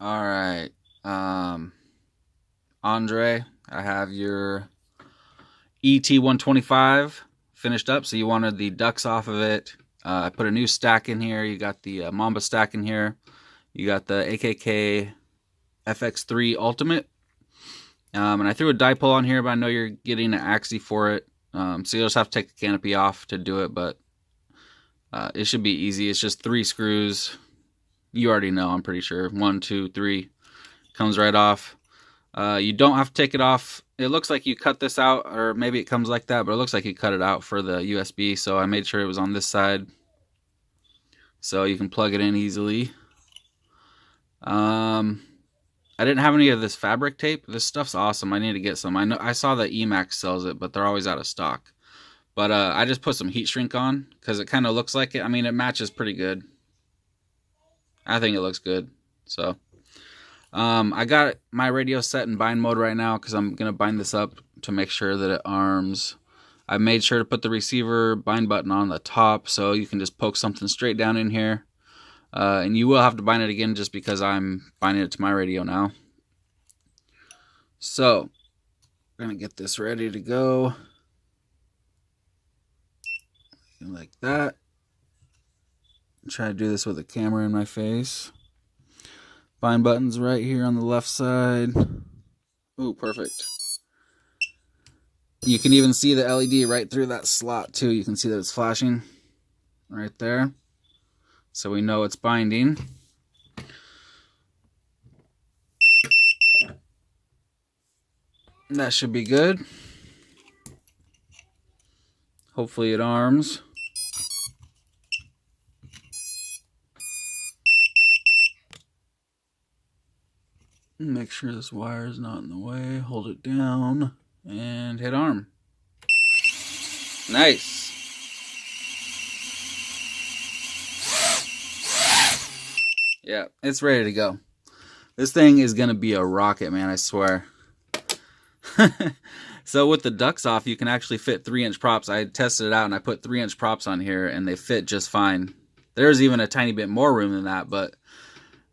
All right. Andre, I have your et125 finished up. So you wanted the ducks off of it. I put a new stack in here. You got the Mamba stack in here. You got the AKK FX3 Ultimate. And I threw a dipole on here, but I know you're getting an axis for it. So you'll just have to take the canopy off to do it, but it should be easy. It's just 3 screws. You already know, I'm pretty sure. 1, 2, 3. Comes right off. You don't have to take it off. It looks like you cut this out, or maybe it comes like that, but it looks like you cut it out for the USB, so I made sure it was on this side so you can plug it in easily. I didn't have any of this fabric tape. This stuff's awesome. I need to get some. I saw that Emax sells it, but they're always out of stock. But I just put some heat shrink on because it kind of looks like it. I mean, it matches pretty good. I think it looks good. So I got my radio set in bind mode right now because I'm going to bind this up to make sure that it arms. I made sure to put the receiver bind button on the top so you can just poke something straight down in here. And you will have to bind it again just because I'm binding it to my radio now. So we're going to get this ready to go. Like that. Try to do this with a camera in my face. Bind buttons right here on the left side. Ooh, perfect. You can even see the LED right through that slot too. You can see that it's flashing right there. So we know it's binding. That should be good. Hopefully it arms. Make sure this wire is not in the way. Hold it down and hit arm. Nice. Yeah, it's ready to go. This thing is going to be a rocket, man, I swear. So with the ducks off, you can actually fit 3-inch props. I tested it out and I put 3-inch props on here and they fit just fine. There's even a tiny bit more room than that, but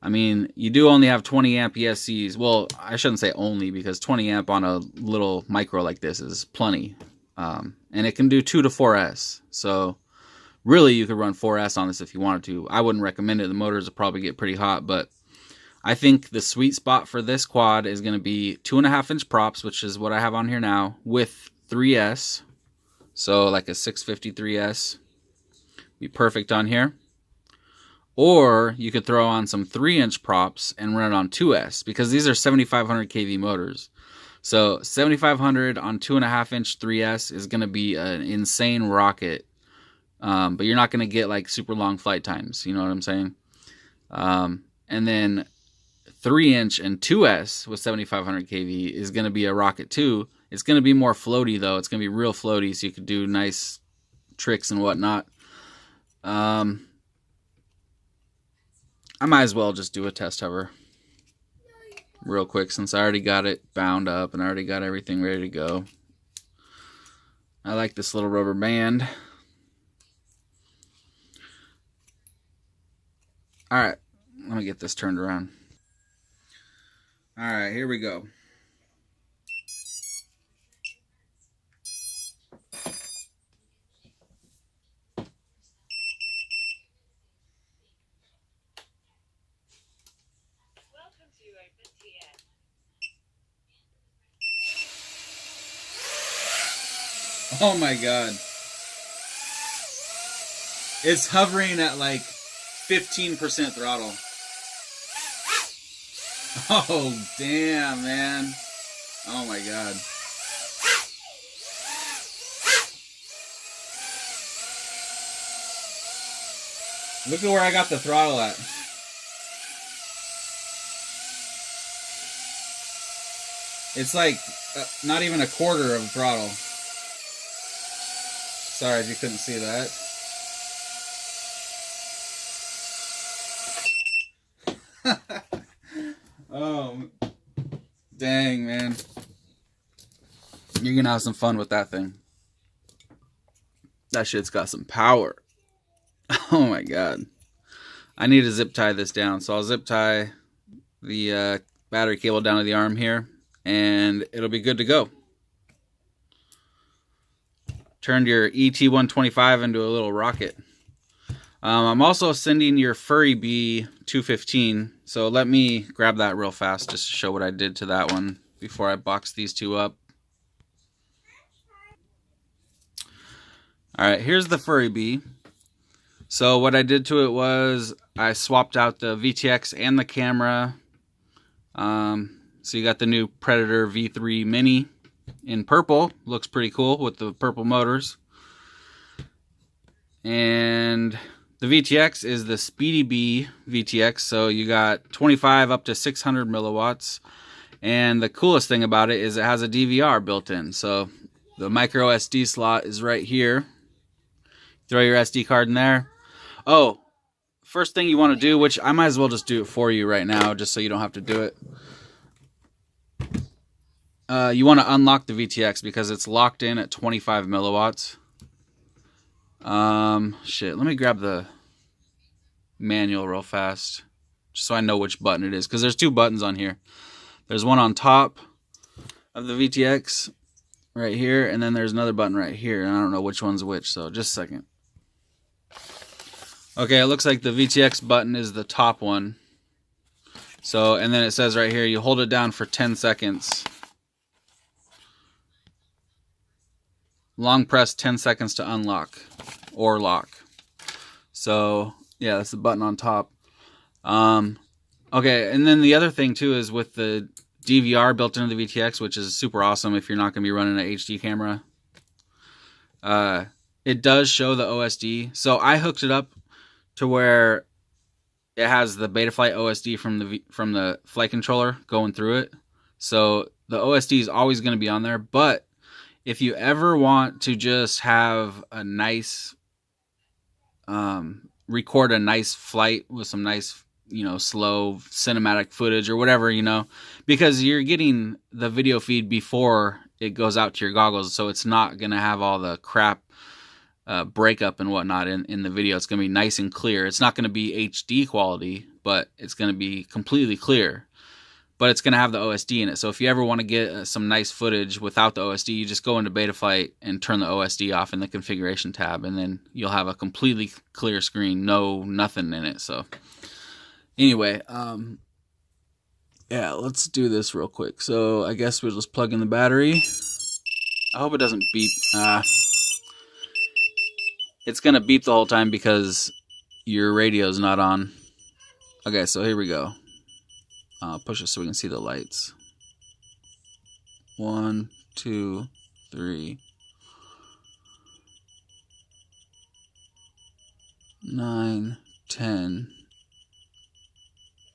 I mean, you do only have 20 amp ESCs. Well, I shouldn't say only because 20 amp on a little micro like this is plenty. And it can do 2 to 4S. So really you could run 4S on this if you wanted to. I wouldn't recommend it. The motors will probably get pretty hot, but I think the sweet spot for this quad is going to be 2.5-inch props, which is what I have on here now, with 3S. So like a 653S. Be perfect on here. Or you could throw on some 3-inch props and run it on 2S because these are 7,500 kV motors. So 7,500 on 2.5-inch 3S is going to be an insane rocket. But you're not going to get like super long flight times. You know what I'm saying? And then 3-inch and 2S with 7,500 kV is going to be a rocket too. It's going to be more floaty though. It's going to be real floaty, so you could do nice tricks and whatnot. I might as well just do a test hover real quick since I already got it bound up and I already got everything ready to go. I like this little rubber band. Alright, let me get this turned around. Alright, here we go. Oh my god. It's hovering at like 15% throttle. Oh, damn, man. Oh my god. Look at where I got the throttle at. It's like not even a quarter of throttle. Sorry if you couldn't see that. Oh, dang, man. You're gonna have some fun with that thing. That shit's got some power. Oh my god. I need to zip tie this down, so I'll zip tie the battery cable down to the arm here, and it'll be good to go. Turned your et125 into a little rocket. I'm also sending your furibee 215, so let me grab that real fast just to show what I did to that one before I box these two up. Alright, here's the furibee. So what I did to it was I swapped out the VTX and the camera. So you got the new Predator V3 Mini in purple. Looks pretty cool with the purple motors. And the VTX is the Speedy Bee VTX. So you got 25 up to 600 milliwatts. And the coolest thing about it is it has a DVR built in. So the micro SD slot is right here. Throw your SD card in there. Oh, first thing you want to do, which I might as well just do it for you right now, just so you don't have to do it. You want to unlock the VTX because it's locked in at 25 milliwatts. Shit, let me grab the manual real fast, just so I know which button it is, because there's two buttons on here. There's one on top of the VTX right here, and then there's another button right here, and I don't know which one's which, so just a second. Okay, it looks like the VTX button is the top one. So, and then it says right here, you hold it down for 10 seconds. Long press 10 seconds to unlock or lock. So, yeah, that's the button on top. Okay, and then the other thing too is with the DVR built into the VTX, which is super awesome if you're not going to be running an HD camera. It does show the OSD. So I hooked it up to where it has the Betaflight OSD from the flight controller going through it. So the OSD is always going to be on there. But if you ever want to just have a nice, record a nice flight with some nice, slow cinematic footage or whatever, because you're getting the video feed before it goes out to your goggles. So it's not going to have all the crap breakup and whatnot in the video. It's going to be nice and clear. It's not going to be HD quality, but it's going to be completely clear. But it's going to have the OSD in it. So if you ever want to get some nice footage without the OSD, you just go into Betaflight and turn the OSD off in the configuration tab, and then you'll have a completely clear screen, nothing in it. So anyway, yeah, let's do this real quick. So I guess we'll just plug in the battery. I hope it doesn't beep. It's going to beep the whole time because your radio's not on. Okay, so here we go. Push it so we can see the lights. 1, 2, 3, 9, 10.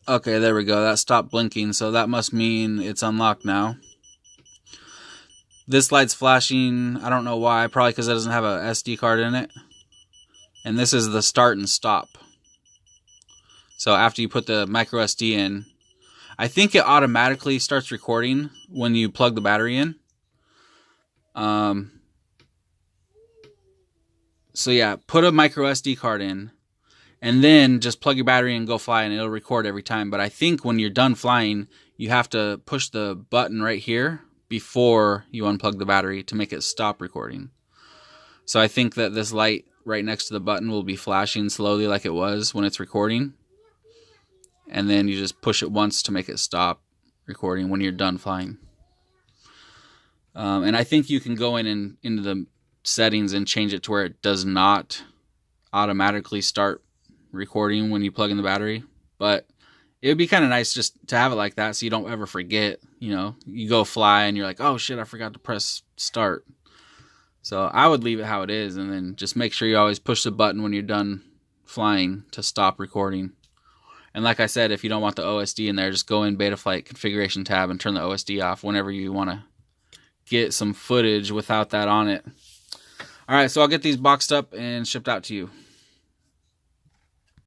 Okay, there we go. That stopped blinking, so that must mean it's unlocked now. This light's flashing. I don't know why. Probably because it doesn't have a SD card in it. And this is the start and stop. So after you put the micro SD in, I think it automatically starts recording when you plug the battery in. So yeah, put a micro SD card in, and then just plug your battery in and go fly, and it'll record every time. But I think when you're done flying, you have to push the button right here before you unplug the battery to make it stop recording. So I think that this light right next to the button will be flashing slowly like it was when it's recording. And then you just push it once to make it stop recording when you're done flying. And I think you can go into the settings and change it to where it does not automatically start recording when you plug in the battery. But it would be kind of nice just to have it like that so you don't ever forget. You go fly and you're like, oh shit, I forgot to press start. So I would leave it how it is, and then just make sure you always push the button when you're done flying to stop recording. And like I said, if you don't want the OSD in there, just go in Betaflight configuration tab and turn the OSD off whenever you want to get some footage without that on it. All right, so I'll get these boxed up and shipped out to you.